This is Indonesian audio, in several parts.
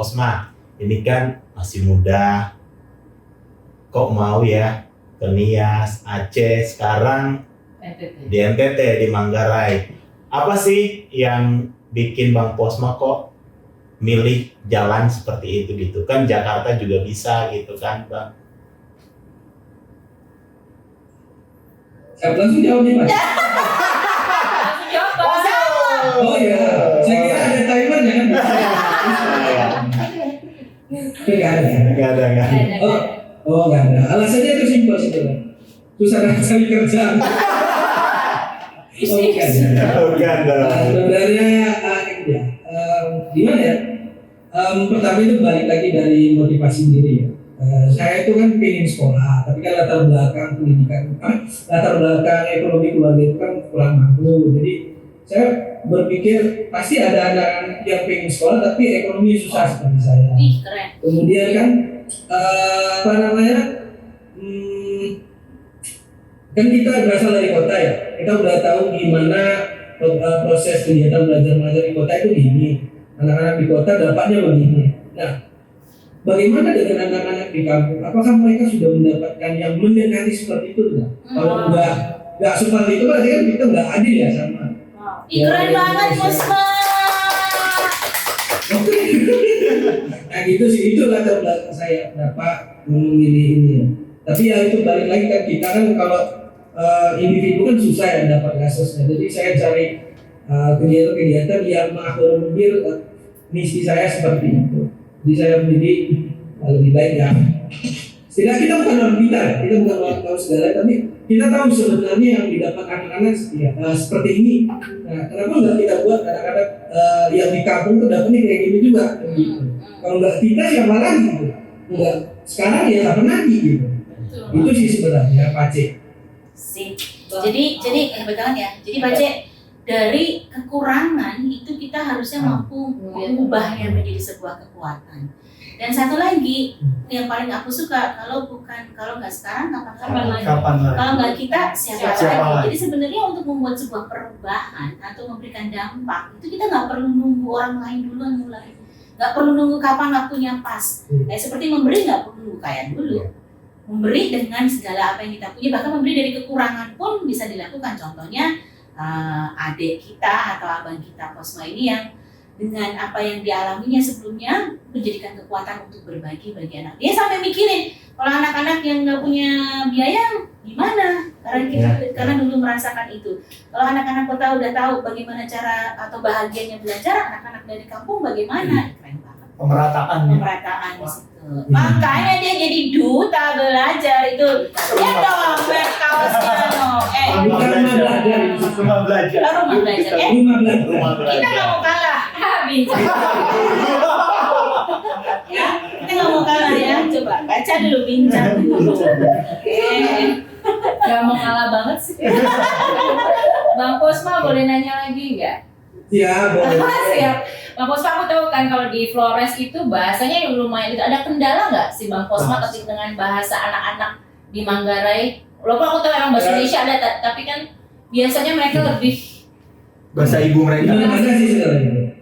Posma, ini kan masih muda, kok mau ya ke Nias, Aceh, sekarang di NTT, di Manggarai. Apa sih yang bikin Bang Posma kok milih jalan seperti itu gitu? Kan Jakarta juga bisa gitu kan Bang? Saya langsung jawab nih Mas. Langsung jawab Bang. Oh iya, saya kira ada timernya kan. Tapi nggak ada. Nggak ada. Nggak ada. Alasannya itu simpel sebenarnya. Susah cari kerjaan. Bukan dong. Sebenarnya ya, gimana ya? Pertama itu balik lagi dari motivasi diri ya. Saya itu kan pengen sekolah, tapi kan latar belakang pendidikan, latar belakang ekonomi keluarga itu kan kurang mampu. Jadi saya berpikir pasti ada anak yang pengen sekolah tapi ekonomi susah seperti saya. Keren. Kemudian kan kan kita berasal dari kota ya, kita udah tahu gimana proses kegiatan belajar mengajar di kota itu gini, anak-anak di kota dapatnya begini. Nah, bagaimana dengan anak-anak di kampung? Apakah mereka sudah mendapatkan yang mendekati seperti itu? Kalau nggak seperti itu berarti kan kita nggak adil ya sama. Keren banget Posma. Nah gitu sih, itu latar belakang saya kenapa memilih ini ya. Tapi ya itu balik lagi kan kita kan kalau individu kan susah ya dapat kasusnya. Jadi saya cari kegiatan-kegiatan yang mengakomodir misi saya seperti itu. Jadi saya memilih lebih baik ya. Setidaknya kita bukan orang pintar, kita bukan orang tahu segala, tapi kita tahu sebenarnya yang didapat anak-anak seperti ini. Nah, kenapa nggak kita buat anak-anak yang di kampung tuh dapetnya kayak gini juga? Gitu. Kalau nggak kita siapa lagi gitu? Nggak sekarang ya kapan lagi gitu? Itu sih sebenarnya Pak C. Sip. Jadi hebat banget ya. Jadi Pak C, dari kekurangan itu kita harusnya mampu mengubahnya menjadi sebuah kekuatan. Dan satu lagi yang paling aku suka, kalau nggak sekarang kapan lagi? Kalau nggak kita siapa lagi? Jadi sebenarnya untuk membuat sebuah perubahan atau memberikan dampak itu kita nggak perlu nunggu orang lain duluan mulai, nggak perlu nunggu kapan waktunya pas. Seperti memberi nggak perlu nunggu kaya dulu. Memberi dengan segala apa yang kita punya, bahkan memberi dari kekurangan pun bisa dilakukan. Contohnya adik kita atau abang kita Posma ini yang dengan apa yang dialaminya sebelumnya menjadikan kekuatan untuk berbagi bagi anak. Dia sampai mikirin kalau anak-anak yang nggak punya biaya gimana? Karena dulu merasakan itu. Kalau anak-anak kota udah tahu bagaimana cara atau bahagianya belajar, anak-anak dari kampung bagaimana? Keren banget. Pemerataan di situ. Makanya dia jadi duta belajar itu. Ya dong, kaosnya no. Rumah belajar. Rumah belajar. Kita nggak mau kalah. Bincang. Ya, kita nggak mau kalah ya. Coba baca dulu bincang dulu. Gak mau kalah banget sih. Bang Posma boleh nanya lagi nggak? Ya boleh. Siap. Bang Posma, aku tahu kan kalau di Flores itu bahasanya yang lumayan itu. Ada kendala nggak sih Bang Posma ketika dengan bahasa anak-anak di Manggarai? Walaupun aku tahu emang bahasa Indonesia ada, tapi kan biasanya mereka lebih bahasa ibu mereka. Ada sih sebenarnya.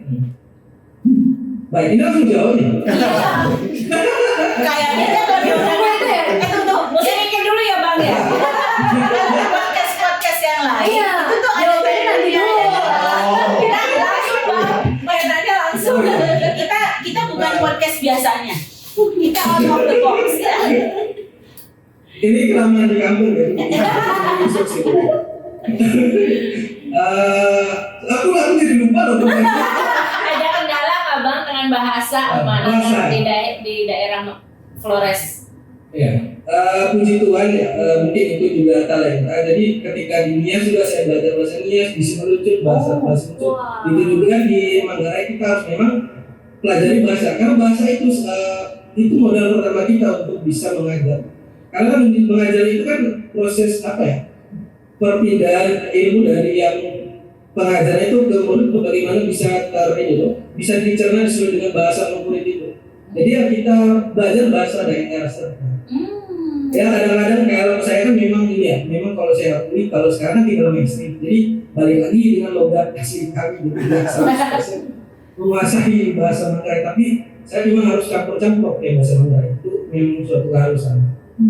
Baik, ini langsung jawab nih. Kayaknya dia kalau diundang itu ya. Tunggu, mesti mikir dulu ya Bang ya. Podcast yang lain. Itu tuh ada tanya. Kita langsung Bang. Tanya langsung. Kita bukan podcast biasanya. Kita out of the box ya. Ini kelamaan di kampung ya. Aku jadi lupa loh. ada kendala nggak Bang dengan bahasa di daerah Flores? Ya, puji Tuhan ya, mungkin itu juga talenta. Jadi ketika di Nias juga saya belajar bahasa Nias, di Simaluncut bahasa Lucut. Itu juga di Manggarai kita harus memang pelajari bahasa. Karena bahasa itu modal pertama kita untuk bisa mengajar. Karena kan mengajar itu kan proses apa ya? Perpindahan ilmu dari yang pengajarnya itu ke murid bagaimana bisa bisa dicerna sesuai dengan bahasa murid itu. Jadi ya kita belajar bahasa daerah setempat. Ya kadang-kadang kalau saya kan memang ini ya, memang kalau saya akui kalau sekarang tinggal mainstream. Jadi balik lagi dengan logat asli kami gitu, 100% menguasai bahasa Manggarai. Tapi saya memang harus campur-campur kayak bahasa Manggarai itu memang suatu keharusan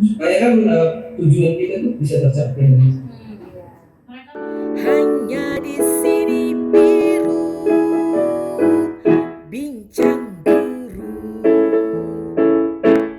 supaya kan tujuan kita tuh bisa tercapai.